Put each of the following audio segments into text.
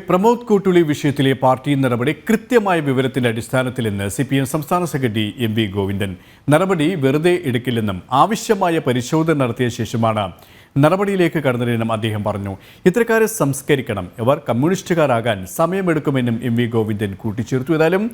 പ്രമോദ് കോട്ടൂളി വിഷയത്തിലെ പാർട്ടി നടപടി കൃത്യമായ വിവരത്തിന്റെ അടിസ്ഥാനത്തിലെന്ന് CPM സംസ്ഥാന സെക്രട്ടറി MV ഗോവിന്ദൻ. നടപടി വെറുതെ എടുക്കില്ലെന്നും ആവശ്യമായ പരിശോധന നടത്തിയ ശേഷമാണ് നടപടിയിലേക്ക് കടന്നതെന്നും അദ്ദേഹം പറഞ്ഞു. ഇത്തരക്കാരെ സംസ്കരിക്കണം, ഇവർ കമ്മ്യൂണിസ്റ്റുകാരാകാൻ സമയമെടുക്കുമെന്നും MV ഗോവിന്ദൻ കൂട്ടിച്ചേർത്തു. ഏതായാലും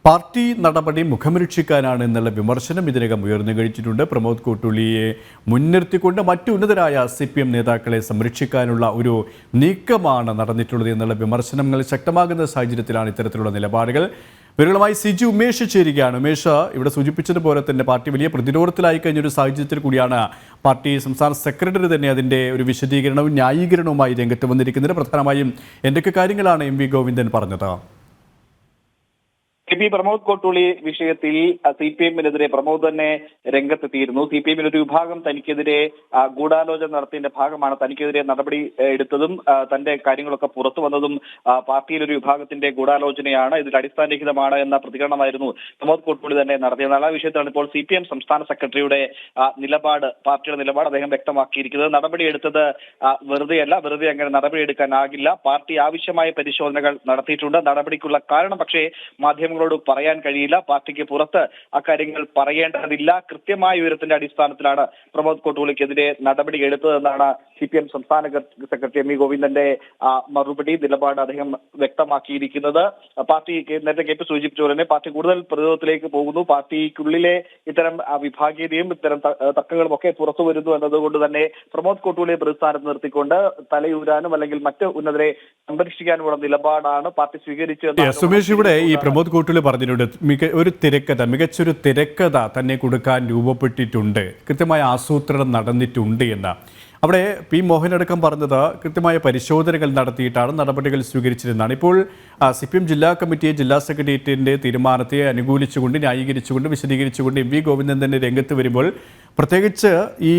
പാർട്ടി നടപടി മുഖംരക്ഷിക്കാനാണ് എന്നുള്ള വിമർശനം ഇതിനകം ഉയർന്നു കഴിച്ചിട്ടുണ്ട്. പ്രമോദ് കോട്ടൂളിയെ മുൻനിർത്തിക്കൊണ്ട് മറ്റു ഉന്നതരായ CPM നേതാക്കളെ സംരക്ഷിക്കാനുള്ള ഒരു നീക്കമാണ് നടന്നിട്ടുള്ളത് എന്നുള്ള വിമർശനങ്ങൾ ശക്തമാകുന്ന സാഹചര്യത്തിലാണ് ഇത്തരത്തിലുള്ള നിലപാടുകൾ. വിവരങ്ങളുമായി സിജി ഉമേഷ് ചേരുകയാണ്. ഉമേഷ്, ഇവിടെ സൂചിപ്പിച്ചതുപോലെ തന്നെ പാർട്ടി വലിയ പ്രതിരോധത്തിലായി കഴിഞ്ഞൊരു സാഹചര്യത്തിൽ കൂടിയാണ് പാർട്ടി സംസ്ഥാന സെക്രട്ടറി തന്നെ അതിൻ്റെ ഒരു വിശദീകരണവും ന്യായീകരണവുമായി രംഗത്ത് വന്നിരിക്കുന്നത്. പ്രധാനമായും എന്തൊക്കെ കാര്യങ്ങളാണ് MV ഗോവിന്ദൻ പറഞ്ഞത്? പ്രമോദ് കോട്ടൂളി വിഷയത്തിൽ CPM-നെതിരെ പ്രമോദ് തന്നെ രംഗത്തെത്തിയിരുന്നു. CPM-ൽ ഒരു വിഭാഗം തനിക്കെതിരെ ഗൂഢാലോചന നടത്തിയതിന്റെ ഭാഗമാണ് തനിക്കെതിരെ നടപടി എടുത്തതും തന്റെ കാര്യങ്ങളൊക്കെ പുറത്തു വന്നതും പാർട്ടിയിൽ ഒരു വിഭാഗത്തിന്റെ ഗൂഢാലോചനയാണ്, ഇതിൽ അടിസ്ഥാനരഹിതമാണ് എന്ന പ്രതികരണമായിരുന്നു പ്രമോദ് കോട്ടൂളി തന്നെ നടത്തിയത്. ആ വിഷയത്തിലാണ് ഇപ്പോൾ CPM സംസ്ഥാന സെക്രട്ടറിയുടെ പാർട്ടിയുടെ നിലപാട് അദ്ദേഹം വ്യക്തമാക്കിയിരിക്കുന്നത്. നടപടി എടുത്തത് വെറുതെ അങ്ങനെ നടപടി എടുക്കാനാകില്ല. പാർട്ടി ആവശ്യമായ പരിശോധനകൾ നടത്തിയിട്ടുണ്ട്. നടപടിക്കുള്ള കാരണം പക്ഷേ മാധ്യമങ്ങളോട് പറയാൻ കഴിയില്ല. പാർട്ടിക്ക് പുറത്ത് അക്കാര്യങ്ങൾ പറയേണ്ടതില്ല. കൃത്യമായ വിവരത്തിന്റെ അടിസ്ഥാനത്തിലാണ് പ്രമോദ് കോട്ടൂളിക്കെതിരെ നടപടി എടുത്തതെന്നാണ് CPM സംസ്ഥാന സെക്രട്ടറി MV ഗോവിന്ദന്റെ മറുപടി നിലപാട് അദ്ദേഹം വ്യക്തമാക്കിയിരിക്കുന്നത്. പാർട്ടി നേരത്തെ KP സൂചിപ്പിച്ച പോലെ തന്നെ പാർട്ടി കൂടുതൽ പ്രതിരോധത്തിലേക്ക് പോകുന്നു. പാർട്ടിക്കുള്ളിലെ ഇത്തരം വിഭാഗീയതയും ഇത്തരം തർക്കങ്ങളും ഒക്കെ പുറത്തു വരുന്നു എന്നതുകൊണ്ട് തന്നെ പ്രമോദ് കോട്ടൂളിയെ പ്രതിസ്ഥാനത്ത് നിർത്തിക്കൊണ്ട് തലയൂരാനും അല്ലെങ്കിൽ മറ്റ് ഉന്നതരെ സംരക്ഷിക്കാനുമുള്ള നിലപാടാണ് പാർട്ടി സ്വീകരിച്ചത്. സുമേഷ്, ഇവിടെ ഈ പ്രമോദ് കോട്ടൂളി പറഞ്ഞിട്ടുണ്ട് മികച്ചൊരു തിരക്കഥ തന്നെ കൊടുക്കാൻ രൂപപ്പെട്ടിട്ടുണ്ട്, കൃത്യമായ ആസൂത്രണം നടന്നിട്ടുണ്ട് എന്ന്. അവിടെ P മോഹനടക്കം പറഞ്ഞത് കൃത്യമായ പരിശോധനകൾ നടത്തിയിട്ടാണ് നടപടികൾ സ്വീകരിച്ചിരുന്നതാണ്. ഇപ്പോൾ CPM ജില്ലാ കമ്മിറ്റിയെ ജില്ലാ സെക്രട്ടേറിയറ്റിൻ്റെ തീരുമാനത്തെ അനുകൂലിച്ചുകൊണ്ട് ന്യായീകരിച്ചുകൊണ്ട് വിശദീകരിച്ചുകൊണ്ട് MV ഗോവിന്ദൻ തന്നെ രംഗത്ത് വരുമ്പോൾ പ്രത്യേകിച്ച് ഈ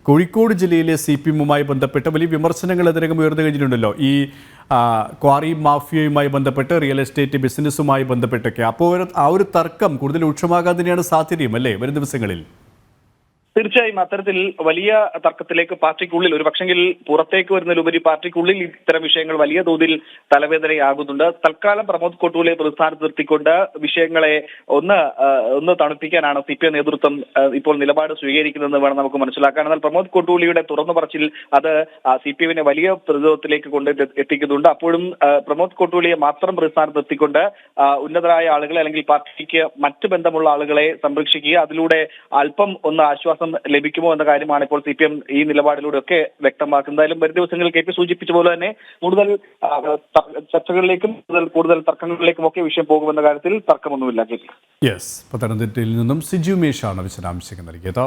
കോഴിക്കോട് ജില്ലയിലെ CPM-മായി ബന്ധപ്പെട്ട വലിയ വിമർശനങ്ങൾ അതിനകം ഉയർന്നു കഴിഞ്ഞിട്ടുണ്ടല്ലോ. ഈ ക്വാറി മാഫിയയുമായി ബന്ധപ്പെട്ട് റിയൽ എസ്റ്റേറ്റ് ബിസിനസ്സുമായി ബന്ധപ്പെട്ടൊക്കെ. അപ്പോൾ ആ ഒരു തർക്കം കൂടുതൽ രൂക്ഷമാകാൻ തന്നെയാണ് സാധ്യതയും അല്ലേ വരും ദിവസങ്ങളിൽ? തീർച്ചയായും അത്തരത്തിൽ വലിയ തർക്കത്തിലേക്ക് പാർട്ടിക്കുള്ളിൽ ഒരു പക്ഷെങ്കിൽ പുറത്തേക്ക് വരുന്നതിലുപരി പാർട്ടിക്കുള്ളിൽ ഇത്തരം വിഷയങ്ങൾ വലിയ തോതിൽ തലവേദനയാകുന്നുണ്ട്. തൽക്കാലം പ്രമോദ് കോട്ടൂളിയെ പ്രതിസ്ഥാനത്ത് നിർത്തിക്കൊണ്ട് വിഷയങ്ങളെ ഒന്ന് തണുപ്പിക്കാനാണ് CPM നേതൃത്വം ഇപ്പോൾ നിലപാട് സ്വീകരിക്കുന്നതെന്ന് വേണം നമുക്ക് മനസ്സിലാക്കാൻ. എന്നാൽ പ്രമോദ് കോട്ടൂളിയുടെ തുറന്നു പറച്ചിൽ അത് CPM-നെ വലിയ പ്രതിരോധത്തിലേക്ക് കൊണ്ട് എത്തിക്കുന്നുണ്ട്. അപ്പോഴും പ്രമോദ് കോട്ടൂളിയെ മാത്രം പ്രതിസ്ഥാനത്ത് നിർത്തിക്കൊണ്ട് ഉന്നതരായ ആളുകളെ അല്ലെങ്കിൽ പാർട്ടിക്ക് മറ്റ് ബന്ധമുള്ള ആളുകളെ സംരക്ഷിക്കുക, അതിലൂടെ അല്പം ഒന്ന് ആശ്വാസം ലഭിക്കുമോ എന്ന കാര്യമാണ് ഇപ്പോൾ CPM ഈ നിലപാടിലൂടെ ഒക്കെ വ്യക്തമാക്കുന്നത്. എന്തായാലും വരും ദിവസങ്ങളിൽ KP സൂചിപ്പിച്ച പോലെ തന്നെ കൂടുതൽ ചർച്ചകളിലേക്കും കൂടുതൽ തർക്കങ്ങളിലേക്കും ഒക്കെ വിഷയം പോകുമെന്ന കാര്യത്തിൽ തർക്കമൊന്നുമില്ല. പത്തനംതിട്ടയിൽ നിന്നും സിജു ഉമേഷാണ് വിശദാംശങ്ങൾ നൽകിയത്.